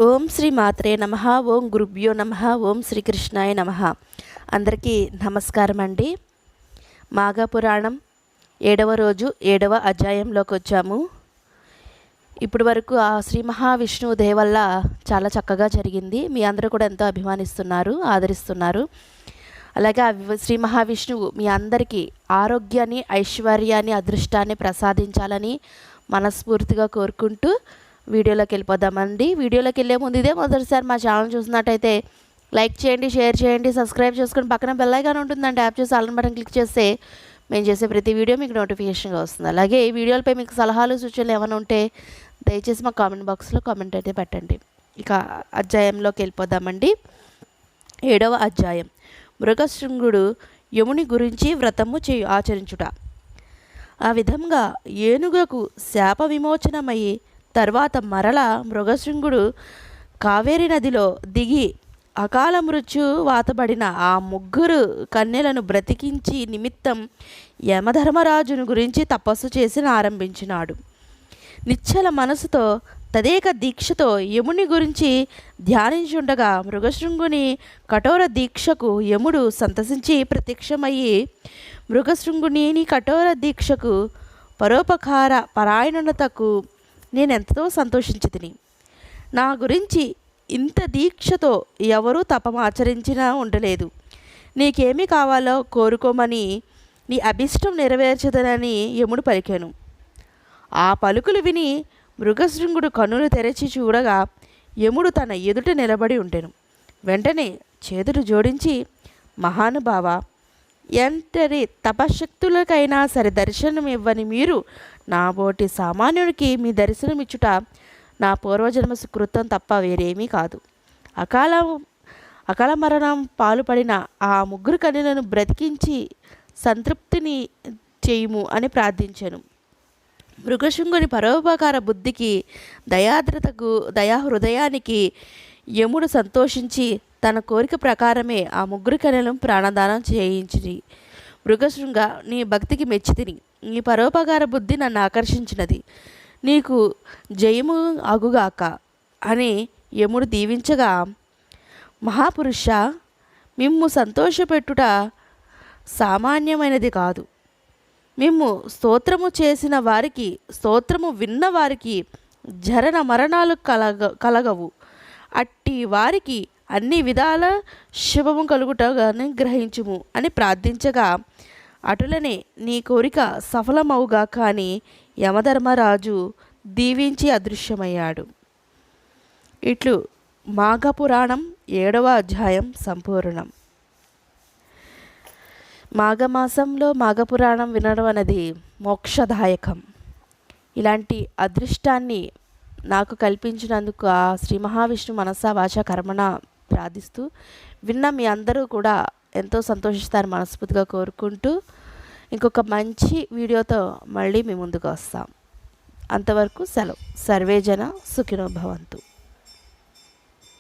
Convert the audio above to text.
ఓం శ్రీ మాత్రే నమః. ఓం గురుభ్యో నమః. ఓం శ్రీకృష్ణాయ నమః. అందరికీ నమస్కారం అండి. మాఘపురాణం 7వ రోజు 7వ అధ్యాయంలోకి వచ్చాము. ఇప్పటి వరకు ఆ శ్రీ మహావిష్ణువు దయ వల్ల చాలా చక్కగా జరిగింది. మీ అందరూ కూడా ఎంతో అభిమానిస్తున్నారు, ఆదరిస్తున్నారు. అలాగే శ్రీ మహావిష్ణువు మీ అందరికీ ఆరోగ్యాన్ని, ఐశ్వర్యాన్ని, అదృష్టాన్ని ప్రసాదించాలని మనస్ఫూర్తిగా కోరుకుంటూ వీడియోలోకి వెళ్ళిపోదామండి. వీడియోలోకి వెళ్ళే ముందు ఇదే మొదటిసారి మా ఛానల్ చూసినట్టయితే లైక్ చేయండి, షేర్ చేయండి, సబ్స్క్రైబ్ చేసుకొని పక్కన బెల్ ఐకాన్ ఉంటుందండి. ట్యాప్ చేసి ఆల్ బటన్ క్లిక్ చేస్తే మేము చేసే ప్రతి వీడియో మీకు నోటిఫికేషన్గా వస్తుంది. అలాగే ఈ వీడియోలపై మీకు సలహాలు సూచనలు ఏమైనా ఉంటే దయచేసి మా కామెంట్ బాక్స్లో కామెంట్ అయితే పెట్టండి. ఇక అధ్యాయంలోకి వెళ్ళిపోదామండి. 7వ అధ్యాయం. మృగశృంగుడు యముని గురించి వ్రతము ఆచరించుట. ఆ విధంగా ఏనుగకు శాప విమోచనమయ్యి తర్వాత మరల మృగశృంగుడు కావేరి నదిలో దిగి అకాల మృత్యు వాతబడిన ఆ ముగ్గురు కన్యలను బ్రతికించి నిమిత్తం యమధర్మరాజును గురించి తపస్సు చేసి ఆరంభించినాడు. నిశ్చల మనసుతో తదేక దీక్షతో యముని గురించి ధ్యానించుండగా మృగశృంగుని కఠోర దీక్షకు యముడు సంతసించి ప్రత్యక్షమయ్యి మృగశృంగుని నీ కఠోర దీక్షకు పరోపకార పరాయణతకు నేనెంతో సంతోషించి తిని, నా గురించి ఇంత దీక్షతో ఎవరూ తపమాచరించినా ఉండలేదు. నీకేమి కావాలో కోరుకోమని నీ అభిష్టం నెరవేర్చదనని యముడు పలికాను. ఆ పలుకులు విని మృగశృంగుడు కన్నులు తెరచి చూడగా యముడు తన ఎదుట నిలబడి ఉండెను. వెంటనే చేతులు జోడించి, మహానుభావ, ఎంతటి తపశక్తులకైనా సరే దర్శనం ఇవ్వని మీరు నాబోటి సామాన్యుడికి మీ దర్శనమిచ్చుట నా పూర్వజన్మ సుకృతం తప్ప వేరేమీ కాదు. అకాల మరణం పాలుపడిన ఆ ముగ్గురు కన్యలను బ్రతికించి సంతృప్తిని చేయుము అని ప్రార్థించాను. మృగశృంగుని పరోపకార బుద్ధికి, దయాద్రతకు, దయాహృదయానికి యముడు సంతోషించి తన కోరిక ప్రకారమే ఆ ముగ్గురు కన్యలను ప్రాణదానం చేయించింది. మృగశృంగ, నీ భక్తికి మెచ్చితిని. నీ పరోపకార బుద్ధి నన్ను ఆకర్షించినది. నీకు జయము అగుగాక అని యముడు దీవించగా, మహాపురుష, మిమ్ము సంతోషపెట్టుట సామాన్యమైనది కాదు. మిమ్ము స్తోత్రము చేసిన వారికి, స్తోత్రము విన్న వారికి జరణ మరణాలు కలగవు. అట్టి వారికి అన్ని విధాల శుభము కలుగుటగానే గ్రహించుము అని ప్రార్థించగా, అటులనే నీ కోరిక సఫలమవుగా కానీ యమధర్మరాజు దీవించి అదృశ్యమయ్యాడు. ఇట్లు మాఘపురాణం 7వ అధ్యాయం సంపూర్ణం. మాఘమాసంలో మాఘపురాణం వినడం అనేది మోక్షదాయకం. ఇలాంటి అదృష్టాన్ని నాకు కల్పించినందుకు ఆ శ్రీ మహావిష్ణు మనసా వాచ కర్మణ ప్రార్థిస్తూ విన్న మీ అందరూ కూడా ఎంతో సంతోషిస్తారని మనస్ఫూర్తిగా కోరుకుంటూ ఇంకొక మంచి వీడియోతో మళ్ళీ మీ ముందుకు వస్తాం. అంతవరకు సెలవు. సర్వేజన సుఖినో భవంతు.